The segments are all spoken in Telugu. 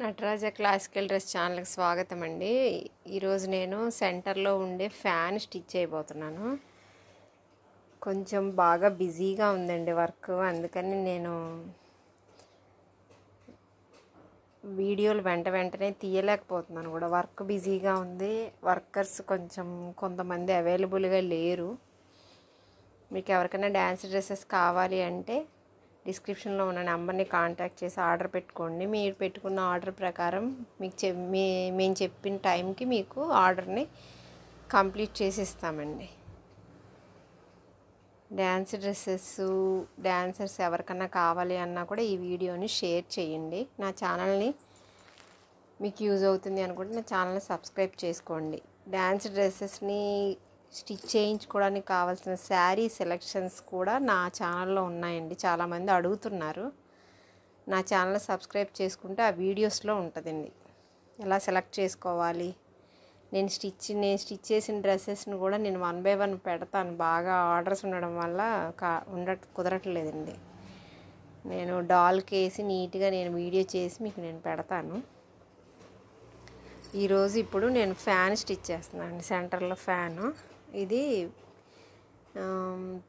నటరాజ క్లాసికల్ డ్రెస్ ఛానల్కి స్వాగతం అండి. ఈరోజు నేను సెంటర్లో ఉండే ఫ్యాన్ స్టిచ్ చేయబోతున్నాను. కొంచెం బాగా బిజీగా ఉందండి వర్క్, అందుకని నేను వీడియోలు వెంటనే తీయలేకపోతున్నాను కూడా. వర్క్ బిజీగా ఉంది, వర్కర్స్ కొంతమంది అవైలబుల్గా లేరు. మీకు ఎవరికైనా డ్యాన్స్ డ్రెస్సెస్ కావాలి అంటే డిస్క్రిప్షన్లో ఉన్న నెంబర్ని కాంటాక్ట్ చేసి ఆర్డర్ పెట్టుకోండి. మీరు పెట్టుకున్న ఆర్డర్ ప్రకారం మేము చెప్పిన టైంకి మీకు ఆర్డర్ని కంప్లీట్ చేసి ఇస్తామండి. డ్యాన్స్ డ్యాన్సర్స్ ఎవరికన్నా కావాలి అన్నా కూడా ఈ వీడియోని షేర్ చేయండి. నా ఛానల్ని మీకు యూజ్ అవుతుంది అనుకుంటే నా ఛానల్ని సబ్స్క్రైబ్ చేసుకోండి. డ్యాన్స్ డ్రెస్సెస్ని స్టిచ్ చేయించుకోవడానికి కావాల్సిన శారీ సెలెక్షన్స్ కూడా నా ఛానల్లో ఉన్నాయండి. చాలామంది అడుగుతున్నారు. నా ఛానల్ సబ్స్క్రైబ్ చేసుకుంటే ఆ వీడియోస్లో ఉంటుందండి ఎలా సెలెక్ట్ చేసుకోవాలి. నేను స్టిచ్ చేసిన డ్రెస్సెస్ని కూడా నేను 1 by 1 పెడతాను. బాగా ఆర్డర్స్ ఉండడం వల్ల కుదరట్లేదండి. నేను డాల్కి వేసి నీట్గా నేను వీడియో చేసి మీకు నేను పెడతాను. ఇప్పుడు నేను ఫ్యాన్ స్టిచ్ చేస్తున్నాను. సెంటర్లో ఫ్యాను ఇది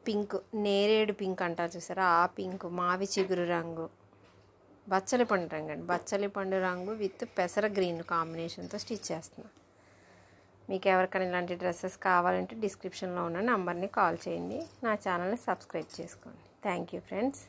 పింక్, నేరేడు పింక్ అంటారు చూసారా, ఆ పింక్, మావి చిగురు రంగు, బచ్చలి పండు రంగు విత్ పెసర గ్రీన్ కాంబినేషన్తో స్టిచ్ చేస్తున్నాను. మీకు ఎవరికైనా ఇలాంటి డ్రెస్సెస్ కావాలంటే డిస్క్రిప్షన్లో ఉన్న నంబర్ని కాల్ చేయండి. నా ఛానల్ని సబ్స్క్రైబ్ చేసుకోండి. Thank you friends.